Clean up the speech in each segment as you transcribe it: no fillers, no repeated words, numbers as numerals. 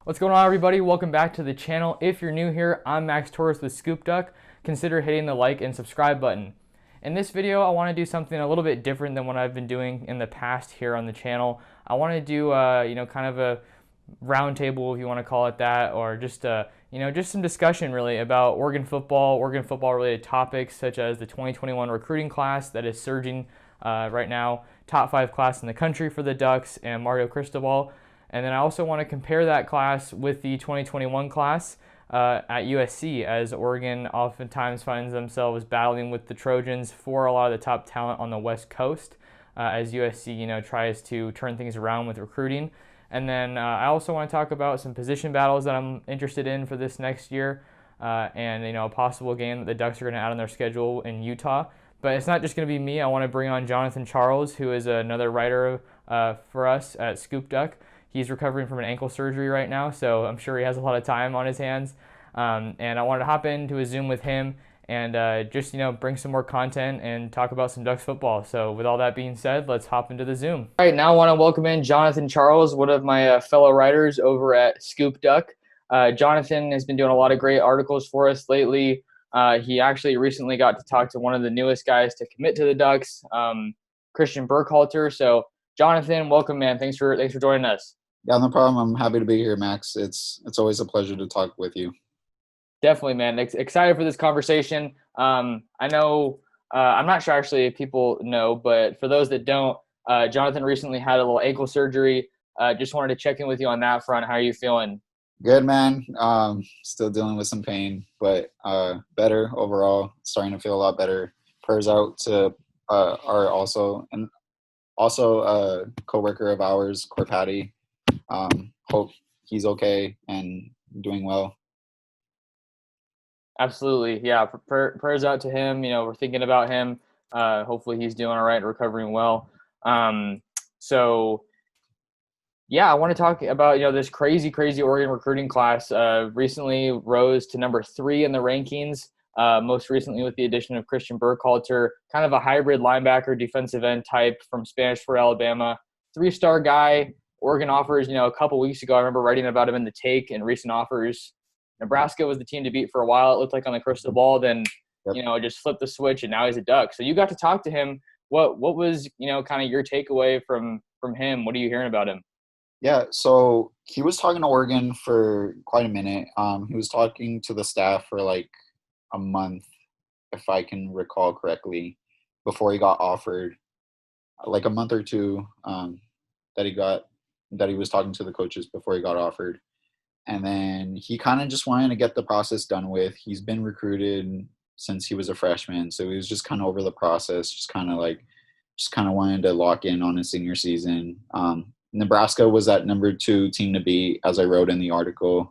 What's going on, everybody? Welcome back to the channel. If you're new here, I'm Max Torres with Scoop Duck. Consider hitting the like and subscribe button. In this video, I want to do something a little bit different than what I've been doing in the past here on the channel. I want to do, kind of a round table, if you want to call it that, or just, just some discussion really about Oregon football related topics such as the 2021 recruiting class that is surging right now, top 5 class in the country for the Ducks and Mario Cristobal. And then I also want to compare that class with the 2021 class at USC, as Oregon oftentimes finds themselves battling with the Trojans for a lot of the top talent on the West Coast, as USC, tries to turn things around with recruiting. And then I also want to talk about some position battles that I'm interested in for this next year, and a possible game that the Ducks are going to add on their schedule in Utah. But it's not just going to be me. I want to bring on Jonathan Charles, who is another writer for us at Scoop Duck. He's recovering from an ankle surgery right now, so I'm sure he has a lot of time on his hands. And I wanted to hop into a Zoom with him and just bring some more content and talk about some Ducks football. So with all that being said, let's hop into the Zoom. All right, now I want to welcome in Jonathan Charles, one of my fellow writers over at Scoop Duck. Jonathan has been doing a lot of great articles for us lately. He actually recently got to talk to one of the newest guys to commit to the Ducks, Christian Burkhalter. So Jonathan, welcome, man. Thanks for joining us. Yeah, no problem. I'm happy to be here, Max. It's always a pleasure to talk with you. Definitely, man. Excited for this conversation. I know, I'm not sure actually if people know, but for those that don't, Jonathan recently had a little ankle surgery. Just wanted to check in with you on that front. How are you feeling? Good, man. Still dealing with some pain, but better overall. Starting to feel a lot better. Prayers out to our also a coworker of ours, Corpati. Hope he's okay and doing well. Absolutely. Yeah. Prayers out to him. We're thinking about him. Hopefully he's doing all right and recovering well. So yeah, I want to talk about, this crazy Oregon recruiting class. Recently rose to number 3 in the rankings. Most recently with the addition of Christian Burkhalter, kind of a hybrid linebacker, defensive end type from Spanish for Alabama. 3-star guy. Oregon offers, a couple weeks ago, I remember writing about him in the Take and recent offers. Nebraska was the team to beat for a while. It looked like on the crystal ball. Then, Yep. just flipped the switch, and now he's a Duck. So you got to talk to him. What was, kind of your takeaway from him? What are you hearing about him? Yeah, so he was talking to Oregon for quite a minute. He was talking to the staff for like a month, if I can recall correctly, before he got offered. Like a month or two that he was talking to the coaches before he got offered. And then he kind of just wanted to get the process done with. He's been recruited since he was a freshman, so he was just kind of over the process, just kind of wanted to lock in on his senior season. Nebraska was that number 2 team to beat, as I wrote in the article.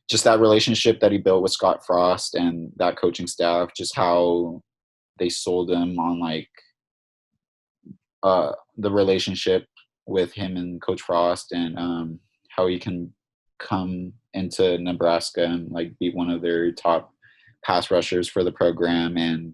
Just that relationship that he built with Scott Frost and that coaching staff, just how they sold him on the relationship with him and Coach Frost, and how he can come into Nebraska and be one of their top pass rushers for the program.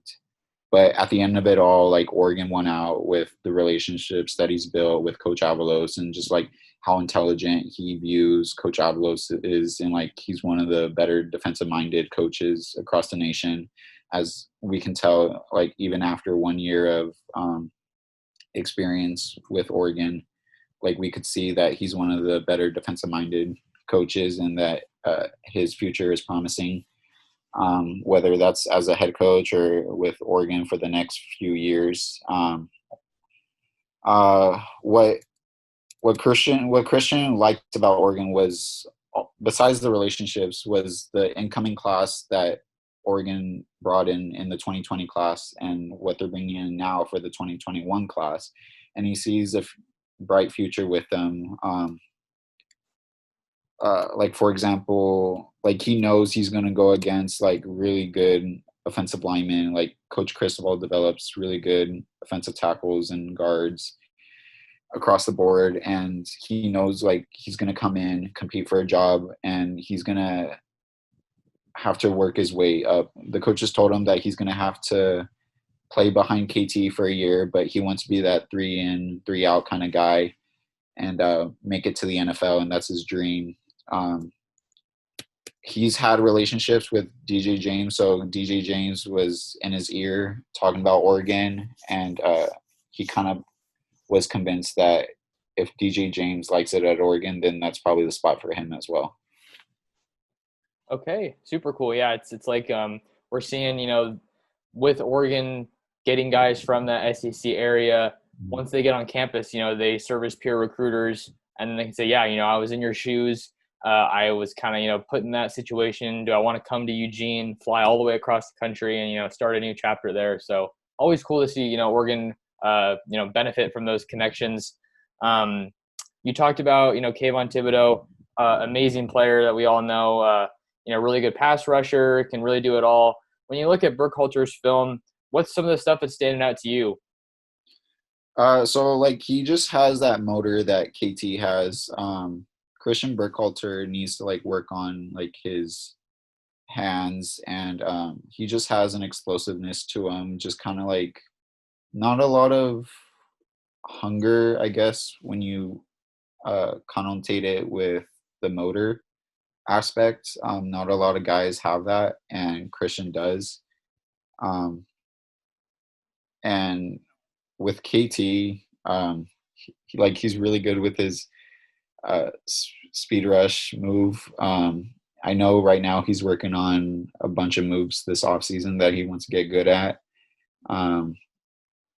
But at the end of it all, Oregon won out with the relationships that he's built with Coach Avalos, and just how intelligent he views Coach Avalos is, and he's one of the better defensive minded coaches across the nation, as we can tell, even after 1 year of experience with Oregon, we could see that he's one of the better defensive minded coaches, and that his future is promising, whether that's as a head coach or with Oregon for the next few years. What Christian liked about Oregon was, besides the relationships, was the incoming class that Oregon brought in the 2020 class, and what they're bringing in now for the 2021 class. And he sees a bright future with them. For example, he knows he's going to go against really good offensive linemen. Coach Cristobal develops really good offensive tackles and guards across the board, and he knows he's going to come in, compete for a job, and he's going to have to work his way up. The coaches told him that he's going to have to play behind KT for a year, but he wants to be that 3 in, 3 out kind of guy and make it to the NFL, and that's his dream. Um, he's had relationships with DJ James, so DJ James was in his ear talking about Oregon, and he kind of was convinced that if DJ James likes it at Oregon, then that's probably the spot for him as well. Okay, super cool. Yeah, it's like we're seeing, with Oregon getting guys from the SEC area, once they get on campus, they serve as peer recruiters, and then they can say, yeah, I was in your shoes. I was kind of, put in that situation. Do I want to come to Eugene, fly all the way across the country, and start a new chapter there? So always cool to see, Oregon, benefit from those connections. You talked about, Kayvon Thibodeau, amazing player that we all know. Really good pass rusher, can really do it all. When you look at Burkhalter's film, what's some of the stuff that's standing out to you? So like he just has that motor that KT has. Christian Burkhalter needs to like work on like his hands, and he just has an explosiveness to him. Just kind of like not a lot of hunger, I guess, when you connotate it with the motor aspect. Not a lot of guys have that, and Christian does. Um, and with KT, he's really good with his speed rush move. I know right now he's working on a bunch of moves this offseason that he wants to get good at.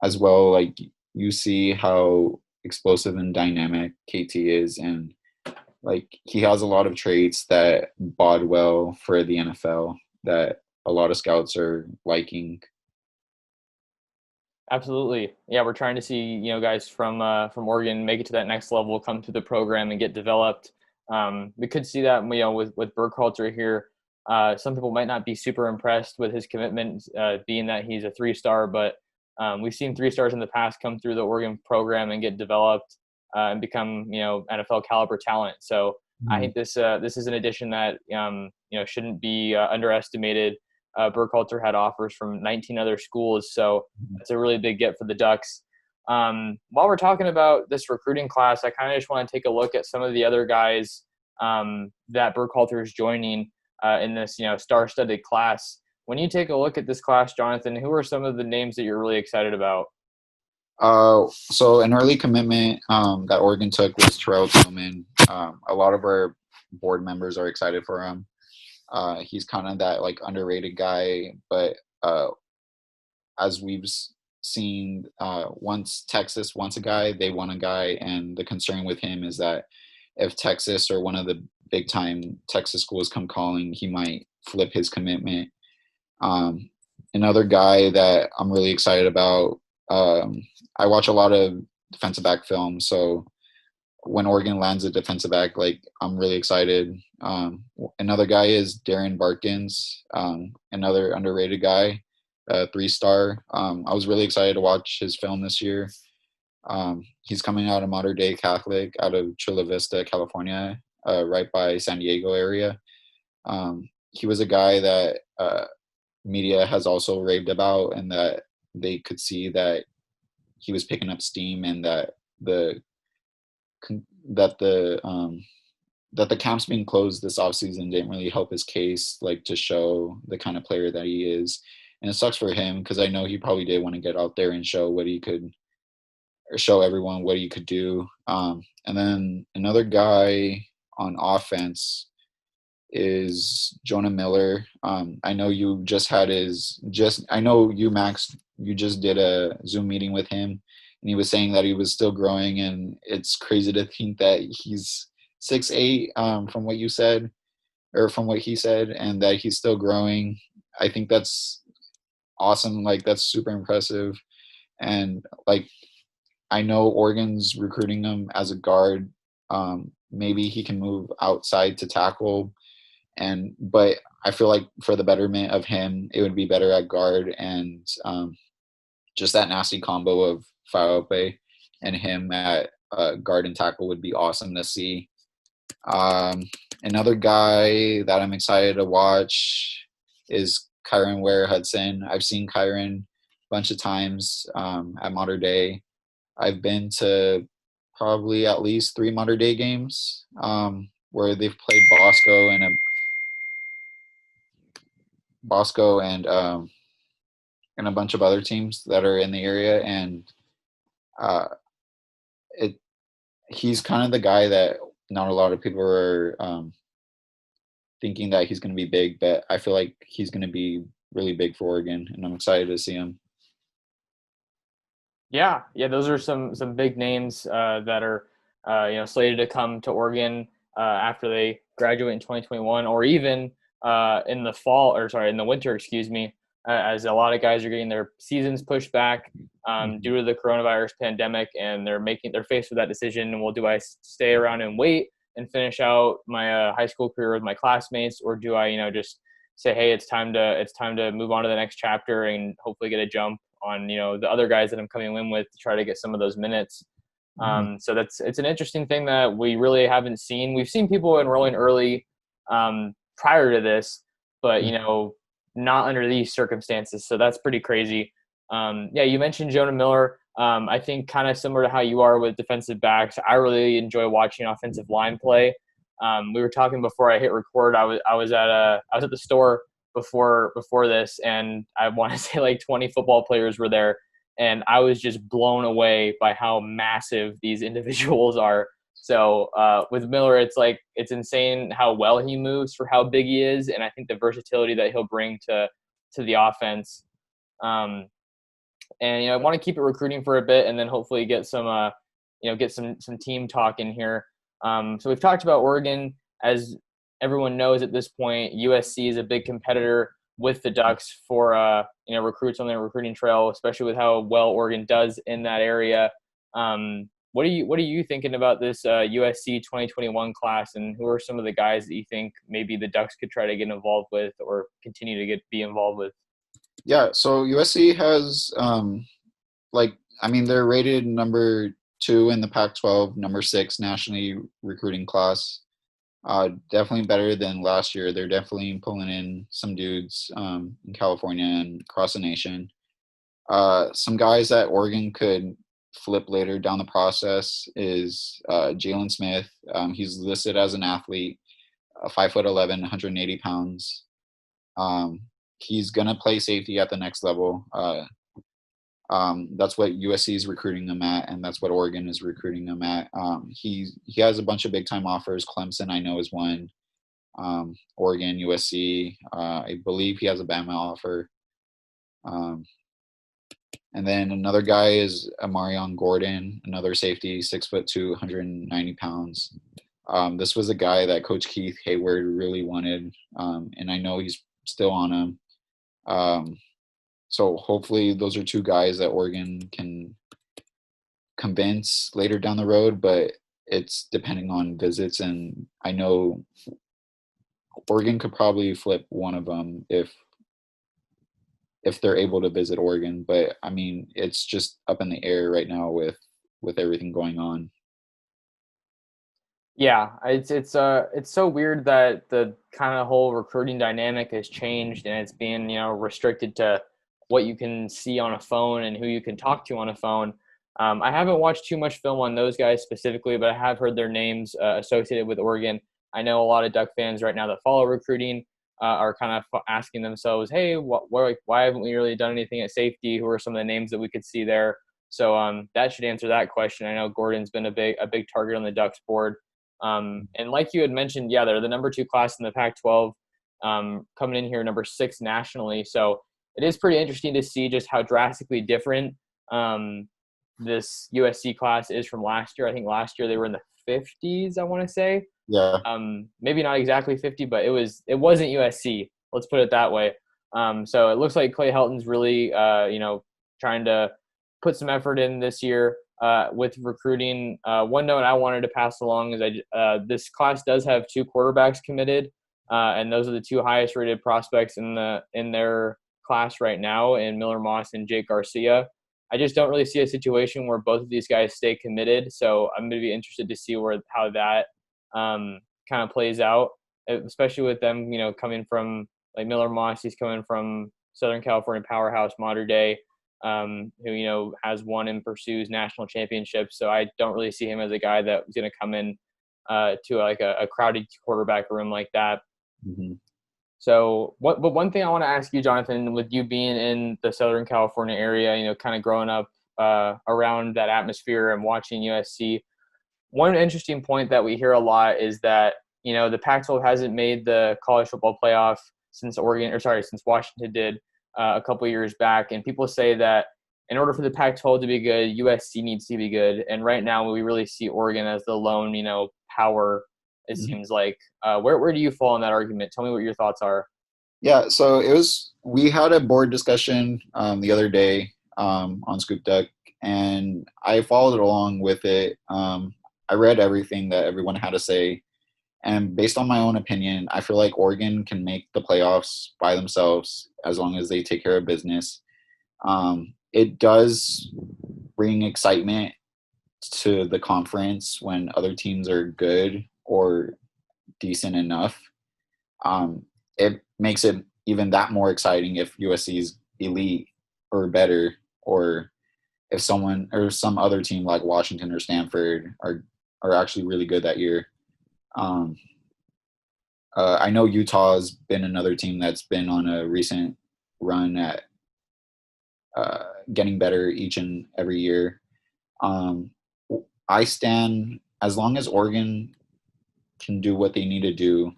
As well, like you see how explosive and dynamic KT is, and like he has a lot of traits that bode well for the NFL that a lot of scouts are liking. Absolutely. Yeah, we're trying to see, guys from Oregon make it to that next level, come through the program and get developed. We could see that, with Burkhalter here. Some people might not be super impressed with his commitment, being that he's a 3-star, but we've seen 3-stars in the past come through the Oregon program and get developed and become, NFL caliber talent. So I think this is an addition that shouldn't be underestimated. Burkhalter had offers from 19 other schools, so it's a really big get for the Ducks. While we're talking about this recruiting class, I kind of just want to take a look at some of the other guys that Burkhalter is joining in this, star-studded class. When you take a look at this class, Jonathan, who are some of the names that you're really excited about? So an early commitment that Oregon took was Terrell Tillman. A lot of our board members are excited for him. He's kind of that like underrated guy, but as we've seen, once Texas wants a guy, they want a guy, and the concern with him is that if Texas or one of the big time Texas schools come calling, he might flip his commitment. Another guy that I'm really excited about, I watch a lot of defensive back film, so when Oregon lands a defensive back, like I'm really excited. Another guy is Darren Barkins, another underrated guy, 3-star. I was really excited to watch his film this year. He's coming out of Mater Dei Catholic out of Chula Vista, California, right by San Diego area. He was a guy that media has also raved about, and that they could see that he was picking up steam, and that the camps being closed this offseason didn't really help his case, like to show the kind of player that he is. And it sucks for him, because I know he probably did want to get out there and show what he could, or show everyone what he could do. And then another guy on offense is Jonah Miller. I know you just had I know you, Max, you just did a Zoom meeting with him, and he was saying that he was still growing, and it's crazy to think that he's 6'8", from what you said, or from what he said, and that he's still growing. I think that's awesome. Like, that's super impressive. And like, I know Oregon's recruiting him as a guard. Maybe he can move outside to tackle, but I feel like for the betterment of him, it would be better at guard, and just that nasty combo of Faupe and him at guard and tackle would be awesome to see. Another guy that I'm excited to watch is Kyron Ware Hudson. I've seen Kyron a bunch of times at Mater Dei. I've been to probably at least 3 Mater Dei games. where they've played Bosco and a bunch of other teams that are in the area, and uh, it he's kind of the guy that not a lot of people are thinking that he's going to be big, but I feel like he's going to be really big for Oregon, and I'm excited to see him. Yeah, yeah, those are some big names that are slated to come to Oregon after they graduate in 2021, or even in the fall, or sorry, in the winter, excuse me, as a lot of guys are getting their seasons pushed back due to the coronavirus pandemic, and they're faced with that decision. Well, do I stay around and wait and finish out my high school career with my classmates, or do I just say, hey, it's time to move on to the next chapter and hopefully get a jump on the other guys that I'm coming in with to try to get some of those minutes. So it's an interesting thing that we really haven't seen. We've seen people enrolling early prior to this, but not under these circumstances. So that's pretty crazy. Yeah, you mentioned Jonah Miller. I think kind of similar to how you are with defensive backs. I really enjoy watching offensive line play. We were talking before I hit record. I was at the store before this, and I want to say like 20 football players were there, and I was just blown away by how massive these individuals are. So with Miller, it's insane how well he moves for how big he is, and I think the versatility that he'll bring to the offense. And I want to keep it recruiting for a bit, and then hopefully get some get some team talk in here. So we've talked about Oregon. As everyone knows at this point, USC is a big competitor with the Ducks for recruits on their recruiting trail, especially with how well Oregon does in that area. What are you thinking about this USC 2021 class, and who are some of the guys that you think maybe the Ducks could try to get involved with or continue to be involved with? Yeah, so USC has they're rated number 2 in the Pac-12, number 6 nationally recruiting class. Definitely better than last year. They're definitely pulling in some dudes in California and across the nation. Some guys that Oregon could flip later down the process is Jalen Smith. He's listed as an athlete, 5'11", 180 pounds. He's gonna play safety at the next level. That's what USC is recruiting him at, and that's what Oregon is recruiting him at. He has a bunch of big time offers. Clemson, I know, is one. Oregon, USC. I believe he has a Bama offer. And then another guy is Amarion Gordon, another safety, 6'2", 190 pounds. This was a guy that Coach Keith Hayward really wanted, and I know he's still on him. So hopefully those are 2 guys that Oregon can convince later down the road, but it's depending on visits. And I know Oregon could probably flip one of them if they're able to visit Oregon. But I mean, it's just up in the air right now with everything going on. Yeah, it's so weird that the kind of whole recruiting dynamic has changed, and it's being restricted to what you can see on a phone and who you can talk to on a phone. I haven't watched too much film on those guys specifically, but I have heard their names associated with Oregon. I know a lot of Duck fans right now that follow recruiting are kind of asking themselves, hey, why haven't we really done anything at safety? Who are some of the names that we could see there? So that should answer that question. I know Gordon's been a big target on the Ducks board. And like you had mentioned, yeah, they're the number 2 class in the Pac-12, coming in here number 6 nationally. So it is pretty interesting to see just how drastically different this USC class is from last year. I think last year they were in the 50s, I want to say. Yeah. Maybe not exactly 50, but it wasn't USC. Let's put it that way. So it looks like Clay Helton's really, trying to put some effort in this year with recruiting. One note I wanted to pass along is this class does have 2 quarterbacks committed, and those are the 2 highest rated prospects in their class right now, in Miller Moss and Jake Garcia. I just don't really see a situation where both of these guys stay committed. So I'm going to be interested to see how that kind of plays out, especially with them, coming from like Miller Moss. He's coming from Southern California powerhouse, Mater Dei, who, has won and pursues national championships. So I don't really see him as a guy that was going to come in to like a crowded quarterback room like that. Hmm. So but one thing I want to ask you, Jonathan, with you being in the Southern California area, kind of growing up around that atmosphere and watching USC, one interesting point that we hear a lot is that, the Pac-12 hasn't made the college football playoff since Washington did a couple of years back. And people say that in order for the Pac-12 to be good, USC needs to be good. And right now we really see Oregon as the lone, power, it seems like. Where do you fall in that argument? Tell me what your thoughts are. Yeah, so we had a board discussion the other day on Scoop Duck, and I followed along with it. I read everything that everyone had to say, and based on my own opinion, I feel like Oregon can make the playoffs by themselves as long as they take care of business. It does bring excitement to the conference when other teams are good or decent enough. It makes it even that more exciting if USC is elite or better, or if someone or some other team like Washington or Stanford are actually really good that year. Um, I know Utah has been another team that's been on a recent run at getting better each and every year. Um, I stand as long as Oregon can do what they need to do,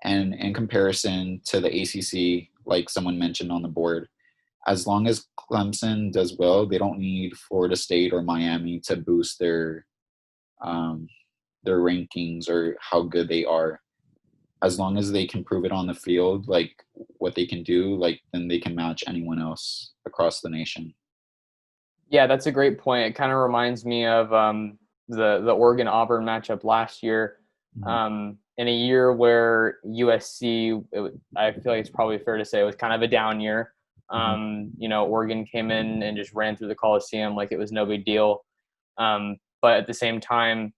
and in comparison to the ACC, like someone mentioned on the board, as long as Clemson does well, they don't need Florida State or Miami to boost their rankings or how good they are. As long as they can prove it on the field, like what they can do, like then they can match anyone else across the nation. Yeah, that's a great point. It kind of reminds me of the Oregon Auburn matchup last year. Mhm. In a year where USC, I feel like it's probably fair to say it was kind of a down year. Mhm. Oregon came in and just ran through the Coliseum like it was no big deal. But at the same time,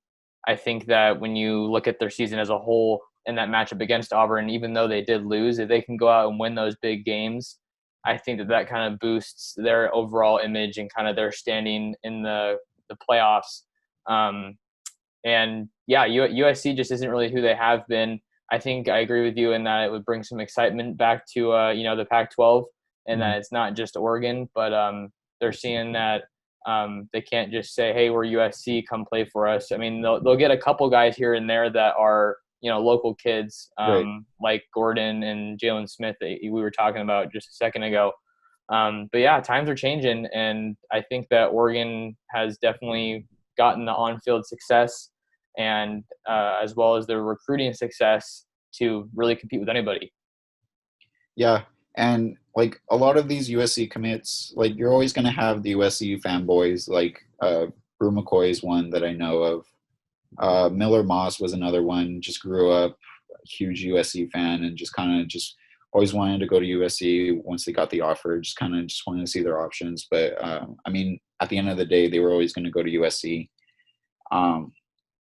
I think that when you look at their season as a whole in that matchup against Auburn, even though they did lose, if they can go out and win those big games, I think that kind of boosts their overall image and kind of their standing in the playoffs. Um, and yeah, USC just isn't really who they have been. I think I agree with you in that it would bring some excitement back to the Pac-12, and that Mhm. it's not just Oregon, but they're seeing that they can't just say, "Hey, we're USC, come play for us." I mean, they'll get a couple guys here and there that are local kids, Right. like Gordon and Jalen Smith that we were talking about just a second ago. But yeah, times are changing, and I think that Oregon has definitely gotten the on-field success and as well as the recruiting success to really compete with anybody. Yeah. And like a lot of these USC commits, like you're always going to have the USC fanboys. Like Brew McCoy is one that I know of. Miller Moss was another one. Just grew up a huge USC fan and just kind of just always wanted to go to USC once they got the offer. Just kind of just wanted to see their options. But I mean, at the end of the day, they were always going to go to USC. Um,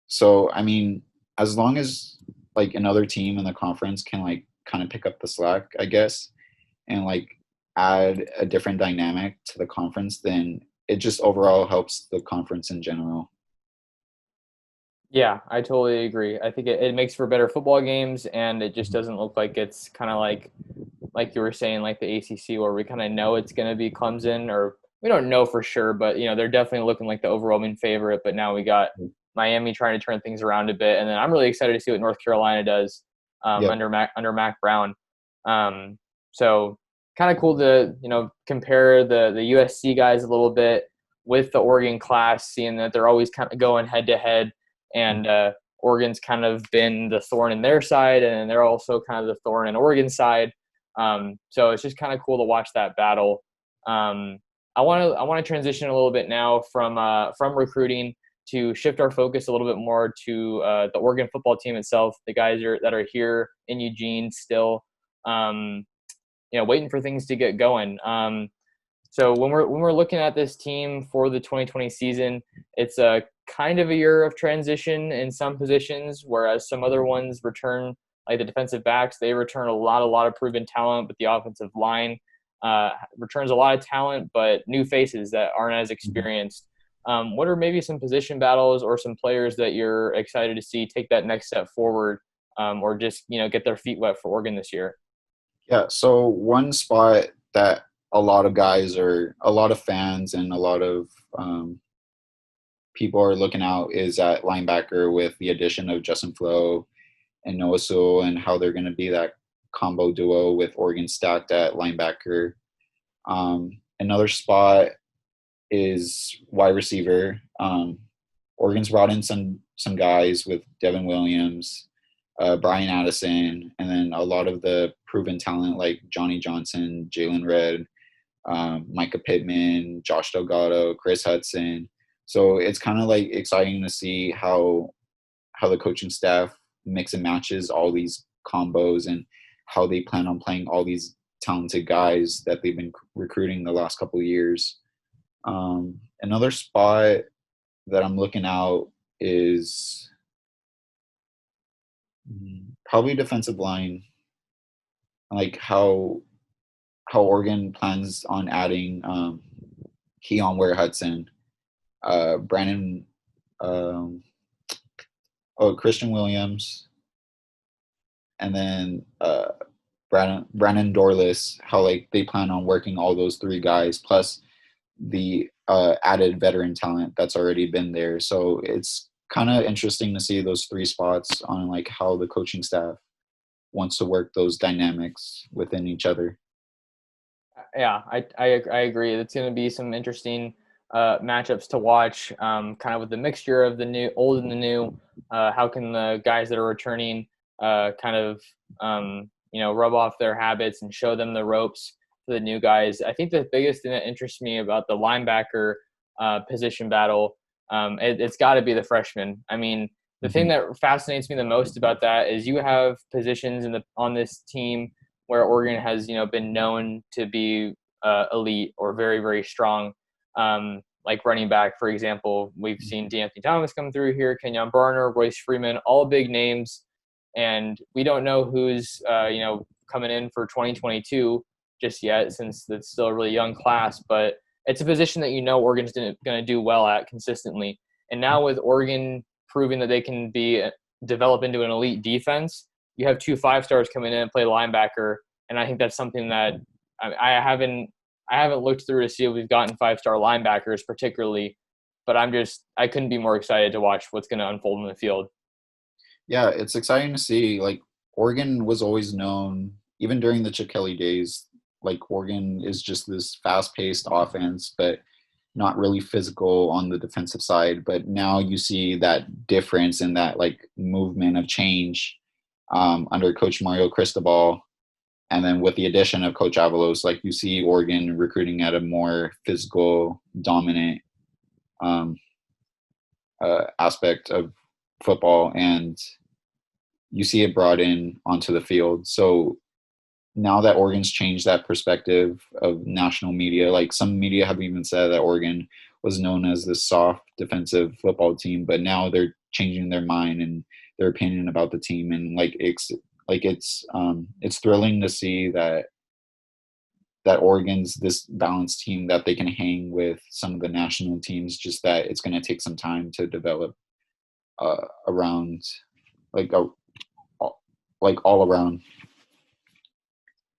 so I mean, as long as like another team in the conference can like kind of pick up the slack, I guess, and like add a different dynamic to the conference, then it just overall helps the conference in general. Yeah, I totally agree. I think it makes for better football games, and it just doesn't look like it's kind of like you were saying, like the ACC, where we kind of know it's going to be Clemson, or we don't know for sure, but they're definitely looking like the overwhelming favorite. But now we got Miami trying to turn things around a bit, and then I'm really excited to see what North Carolina does Yep. under Mac Brown. So kind of cool to compare the USC guys a little bit with the Oregon class, seeing that they're always kind of going head to head, and Oregon's kind of been the thorn in their side, and they're also kind of the thorn in Oregon's side. So it's just kind of cool to watch that battle. I want to transition a little bit now from recruiting to shift our focus a little bit more to the Oregon football team itself. The guys that are here in Eugene still, waiting for things to get going. So when we're looking at this team for the 2020 season, it's a kind of a year of transition in some positions, whereas some other ones return, like the defensive backs, they return a lot of proven talent, but the offensive line returns a lot of talent, but new faces that aren't as Mhm. experienced. What are maybe some position battles or some players that you're excited to see take that next step forward, or just get their feet wet for Oregon this year? Yeah, so one spot that a lot of fans and a lot of people are looking out is at linebacker with the addition of Justin Flo and Noah Sewell and how they're going to be that combo duo with Oregon stacked at linebacker. Another spot is wide receiver. Oregon's brought in some guys with Devin Williams, Brian Addison, and then a lot of the proven talent like Johnny Johnson, Jalen Red, Micah Pittman, Josh Delgado, Chris Hudson. So it's kind of like exciting to see how the coaching staff mix and matches all these combos and how they plan on playing all these talented guys that they've been recruiting the last couple of years. Another spot that I'm looking out is probably defensive line, like how Oregon plans on adding Keon Ware Hudson, Brandon, Christian Williams, and then Brandon Dorless. How like they plan on working all those three guys plus the added veteran talent that's already been there. So it's kind of interesting to see those three spots on like how the coaching staff wants to work those dynamics within each other. Yeah, I agree. It's going to be some interesting matchups to watch, kind of with the mixture of the new, old and the new. How can the guys that are returning kind of rub off their habits and show them the ropes to the new guys? I think the biggest thing that interests me about the linebacker position battle, it's got to be the freshmen. I mean, the thing that fascinates me the most about that is you have positions on this team where Oregon has been known to be elite or very, very strong. Like running back, for example, we've seen D'Anthony Thomas come through here, Kenyon Barner, Royce Freeman, all big names, and we don't know who's coming in for 2022 just yet, since it's still a really young class. But it's a position that Oregon's going to do well at consistently. And now with Oregon proving that they can develop into an elite defense, you have 2 5-stars coming in and play linebacker, and I think that's something that I haven't looked through to see if we've gotten 5-star linebackers particularly, but I couldn't be more excited to watch what's going to unfold in the field. Yeah, it's exciting to see. Like Oregon was always known, even during the Chip Kelly days, like Oregon is just this fast-paced offense, but not really physical on the defensive side. But now you see that difference in that like movement of change under Coach Mario Cristobal. And then with the addition of Coach Avalos, like you see Oregon recruiting at a more physical, dominant aspect of football, and you see it brought in onto the field. So now that Oregon's changed that perspective of national media, like some media have even said that Oregon was known as this soft defensive football team, but now they're changing their mind and their opinion about the team. And it's thrilling to see that Oregon's this balanced team that they can hang with some of the national teams, just that it's going to take some time to develop around all around.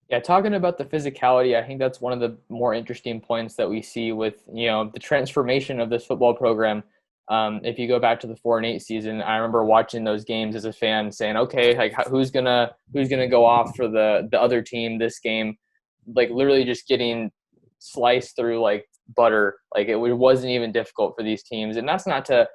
Yeah, talking about the physicality, I think that's one of the more interesting points that we see with the transformation of this football program. If you go back to the 4-8 season, I remember watching those games as a fan, saying, "Okay, like who's gonna go off for the other team this game?" Like literally just getting sliced through like butter. Like it wasn't even difficult for these teams, and that's not to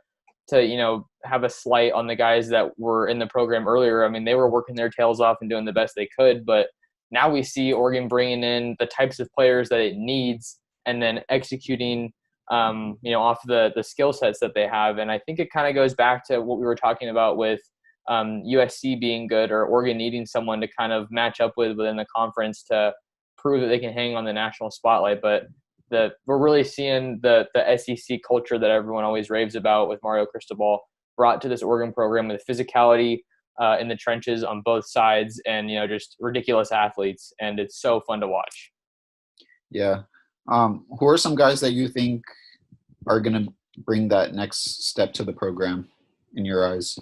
have a slight on the guys that were in the program earlier. I mean, they were working their tails off and doing the best they could, but now we see Oregon bringing in the types of players that it needs and then executing, off the skill sets that they have. And I think it kind of goes back to what we were talking about with USC being good, or Oregon needing someone to kind of match up with within the conference to prove that they can hang on the national spotlight. But we're really seeing the SEC culture that everyone always raves about with Mario Cristobal brought to this Oregon program, with physicality in the trenches on both sides, and just ridiculous athletes, and it's so fun to watch. Yeah. Who are some guys that you think are going to bring that next step to the program in your eyes?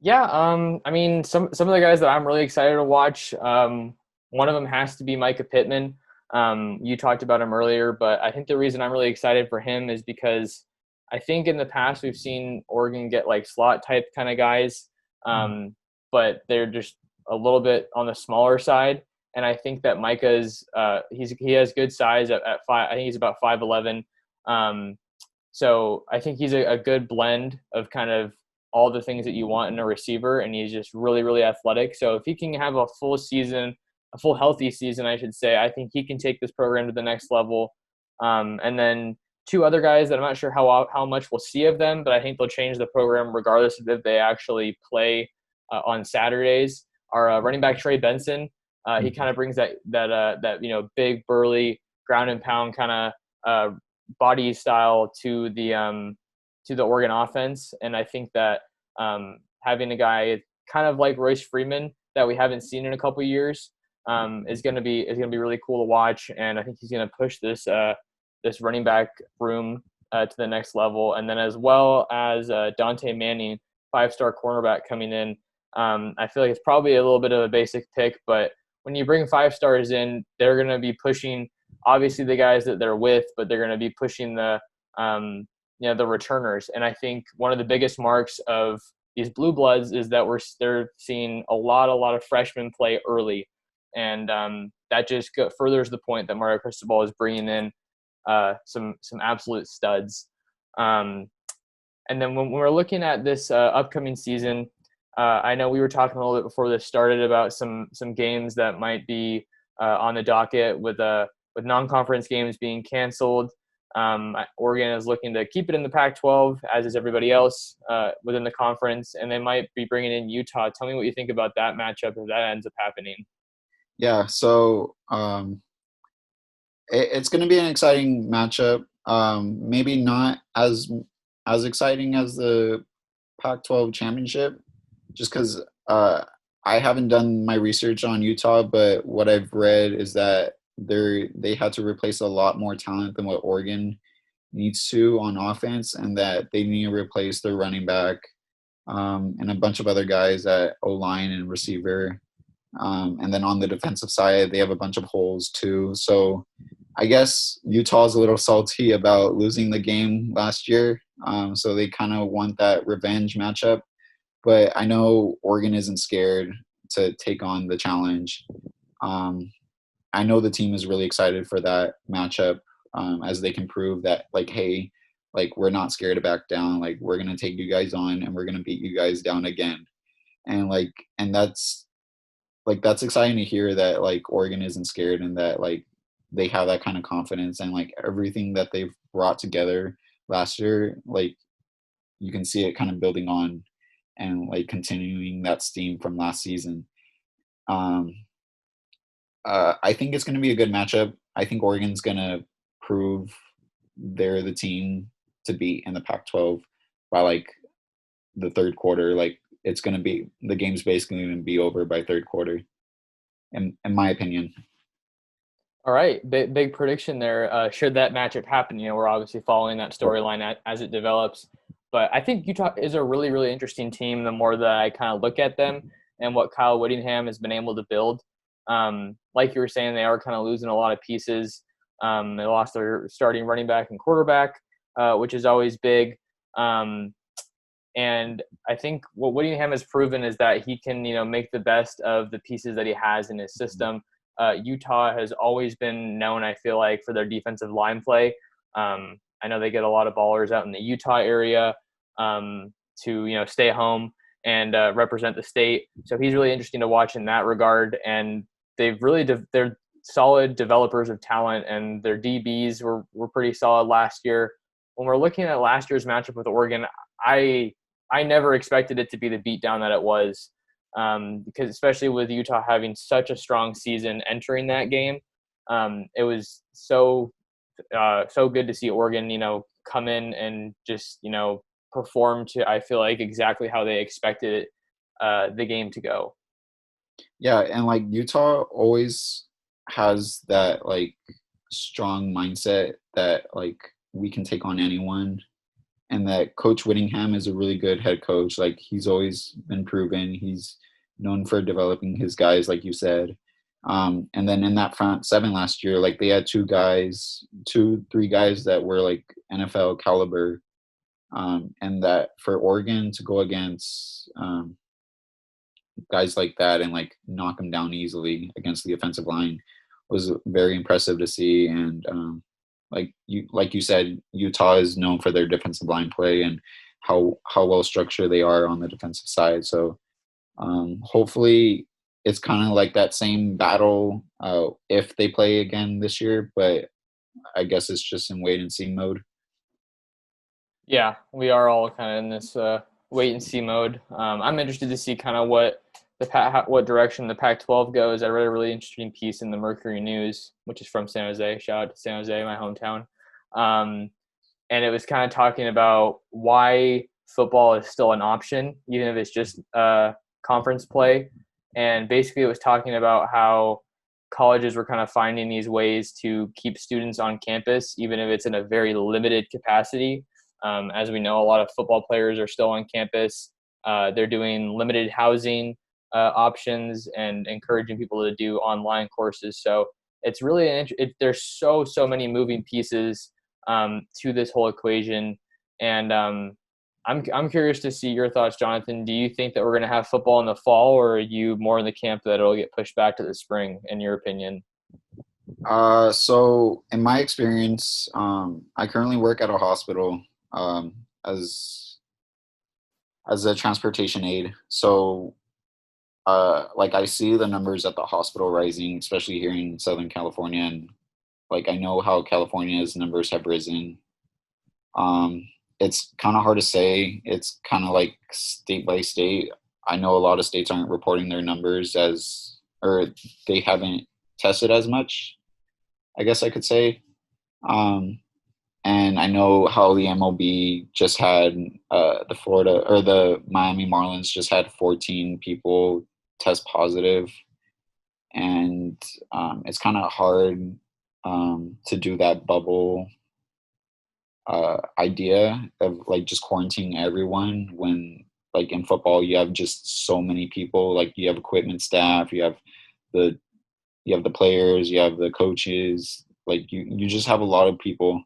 Yeah, I mean, some of the guys that I'm really excited to watch. One of them has to be Micah Pittman. You talked about him earlier, but I think the reason I'm really excited for him is because I think in the past we've seen Oregon get like slot type kind of guys, but they're just a little bit on the smaller side. And I think that Micah's he has good size at five. I think he's about 5'11". Um, so I think he's a good blend of kind of all the things that you want in a receiver, and he's just really, really athletic. So if he can have a full season, a full healthy season, I should say, I think he can take this program to the next level. And then two other guys that I'm not sure how much we'll see of them, but I think they'll change the program regardless of if they actually play on Saturdays. Are running back Trey Benson. He kind of brings that big burly ground and pound kind of body style to the Oregon offense, and I think that having a guy kind of like Royce Freeman that we haven't seen in a couple of years is going to be really cool to watch, and I think he's going to push this running back room to the next level, and then as well as Dante Manning, 5-star cornerback coming in. I feel like it's probably a little bit of a basic pick, but when you bring 5 stars in, they're going to be pushing obviously the guys that they're with, but they're going to be pushing the the returners. And I think one of the biggest marks of these blue bloods is that they're seeing a lot of freshmen play early, and that just furthers the point that Mario Cristobal is bringing in some absolute studs. And then when we're looking at this upcoming season, I know we were talking a little bit before this started about some games that might be on the docket with non-conference games being canceled. Oregon is looking to keep it in the Pac-12, as is everybody else within the conference, and they might be bringing in Utah. Tell me what you think about that matchup if that ends up happening. Yeah, so it's going to be an exciting matchup. Maybe not as exciting as the Pac-12 championship, just because I haven't done my research on Utah, but what I've read is that they had to replace a lot more talent than what Oregon needs to on offense, and that they need to replace their running back and a bunch of other guys at O-line and receiver. And then on the defensive side, they have a bunch of holes too. So I guess Utah's a little salty about losing the game last year. So they kind of want that revenge matchup. But I know Oregon isn't scared to take on the challenge. I know the team is really excited for that matchup as they can prove that, like, hey, like, we're not scared to back down. Like, we're going to take you guys on and we're going to beat you guys down again. And that's exciting to hear that, like, Oregon isn't scared and that, like, they have that kind of confidence, and like everything that they've brought together last year, like, you can see it kind of building on and like continuing that steam from last season. I think it's going to be a good matchup. I think Oregon's going to prove they're the team to beat in the Pac-12 by like the third quarter. Like, it's going to be, the game's basically going to be over by third quarter, in my opinion. All right, big prediction there. Should that matchup happen, we're obviously following that storyline as it develops. But I think Utah is a really, really interesting team the more that I kind of look at them and what Kyle Whittingham has been able to build. Like you were saying, they are kind of losing a lot of pieces. They lost their starting running back and quarterback, which is always big. And I think what Whittingham has proven is that he can, make the best of the pieces that he has in his system. Utah has always been known, I feel like, for their defensive line play. I know they get a lot of ballers out in the Utah area to, stay home and represent the state. So he's really interesting to watch in that regard. And they're solid developers of talent, and their DBs were pretty solid last year. When we're looking at last year's matchup with Oregon, I never expected it to be the beatdown that it was, because especially with Utah having such a strong season entering that game, it was so good to see Oregon, come in and just, perform to, I feel like, exactly how they expected the game to go. Yeah, and like Utah always has that like strong mindset that like we can take on anyone. and that Coach Whittingham is a really good head coach. Like, he's always been proven. He's known for developing his guys, like you said. And then in that front seven last year, like, they had three guys that were like NFL caliber. And that for Oregon to go against guys like that and like knock them down easily against the offensive line was very impressive to see. And like you said, Utah is known for their defensive line play and how well structured they are on the defensive side. So hopefully it's kind of like that same battle if they play again this year, but I guess it's just in wait and see mode. Yeah, we are all kind of in this wait and see mode. I'm interested to see kind of what direction the Pac-12 goes. I read a really interesting piece in the Mercury News, which is from San Jose. Shout out to San Jose, my hometown. And it was kind of talking about why football is still an option, even if it's just conference play. And basically it was talking about how colleges were kind of finding these ways to keep students on campus, even if it's in a very limited capacity. As we know, a lot of football players are still on campus. They're doing limited housing options and encouraging people to do online courses. So it's really there's so many moving pieces to this whole equation. And I'm curious to see your thoughts, Jonathan. Do you think that we're going to have football in the fall, or are you more in the camp that it'll get pushed back to the spring, in your opinion? So in my experience, I currently work at a hospital as a transportation aide. So like, I see the numbers at the hospital rising, especially here in Southern California, and like, I know how California's numbers have risen. It's kind of hard to say. It's kind of like state by state. I know a lot of states aren't reporting their numbers or they haven't tested as much, I guess I could say. And I know how the MLB just had the Miami Marlins just had 14 people test positive, and it's kind of hard to do that bubble idea of like just quarantining everyone when, like, in football you have just so many people. Like, you have equipment staff, you have the players, you have the coaches, like you just have a lot of people.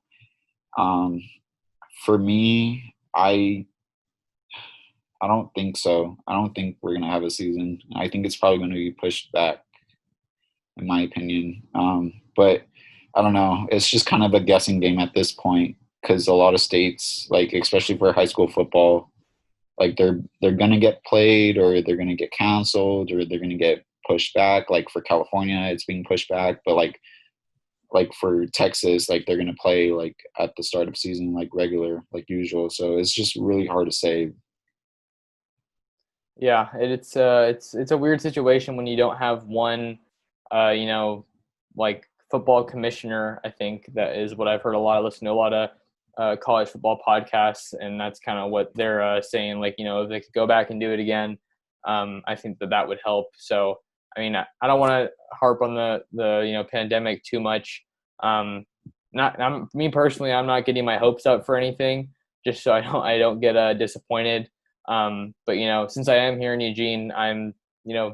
For me, I don't think so. I don't think we're gonna have a season. I think it's probably gonna be pushed back, in my opinion. But I don't know. It's just kind of a guessing game at this point, because a lot of states, like especially for high school football, like they're gonna get played, or they're gonna get canceled, or they're gonna get pushed back. Like for California, it's being pushed back, but like for Texas, like they're gonna play like at the start of season, like regular, like usual. So it's just really hard to say. Yeah, it's a weird situation when you don't have one, like football commissioner. I think that is what I've heard a lot. I listen to a lot of college football podcasts, and that's kind of what they're saying. Like, if they could go back and do it again, I think that would help. So, I mean, I don't want to harp on the pandemic too much. Me personally, I'm not getting my hopes up for anything, just so I don't get disappointed. But since I am here in Eugene, I'm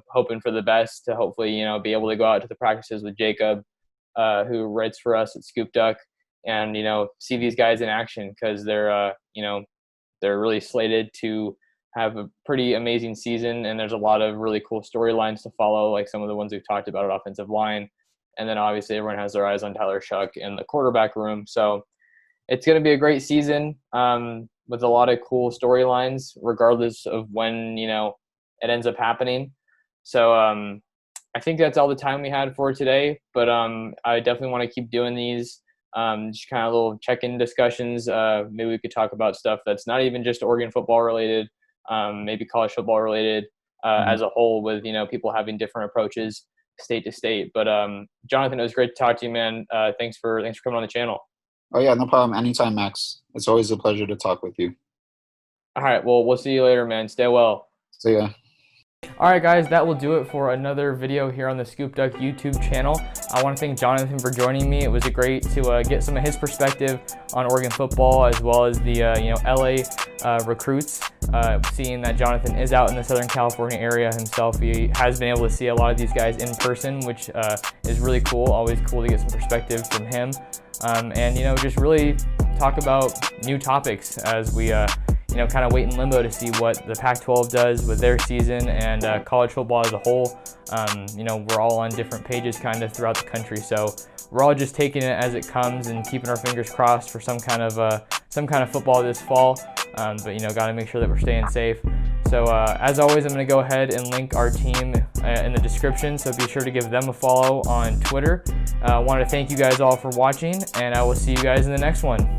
hoping for the best to hopefully be able to go out to the practices with Jacob, who writes for us at Scoop Duck, and see these guys in action, because they're really slated to have a pretty amazing season, and there's a lot of really cool storylines to follow, like some of the ones we've talked about at offensive line, and then obviously everyone has their eyes on Tyler Shuck in the quarterback room. So it's going to be a great season, with a lot of cool storylines, regardless of when it ends up happening. So I think that's all the time we had for today. But I definitely want to keep doing these, just kind of little check-in discussions. Maybe we could talk about stuff that's not even just Oregon football related, maybe college football related as a whole, with people having different approaches state to state. But Jonathan, it was great to talk to you, man. Thanks for coming on the channel. Oh yeah, no problem. Anytime, Max. It's always a pleasure to talk with you. All right. Well, we'll see you later, man. Stay well. See ya. Alright guys, that will do it for another video here on the Scoop Duck YouTube channel. I want to thank Jonathan for joining me. It was great to get some of his perspective on Oregon football, as well as the LA recruits. Seeing that Jonathan is out in the Southern California area himself, he has been able to see a lot of these guys in person, which is really cool. Always cool to get some perspective from him, and just really talk about new topics as we kind of wait in limbo to see what the Pac-12 does with their season and college football as a whole. We're all on different pages kind of throughout the country, so we're all just taking it as it comes and keeping our fingers crossed for some kind of football this fall. But got to make sure that we're staying safe. So as always, I'm going to go ahead and link our team in the description, so be sure to give them a follow on Twitter. I want to thank you guys all for watching, and I will see you guys in the next one.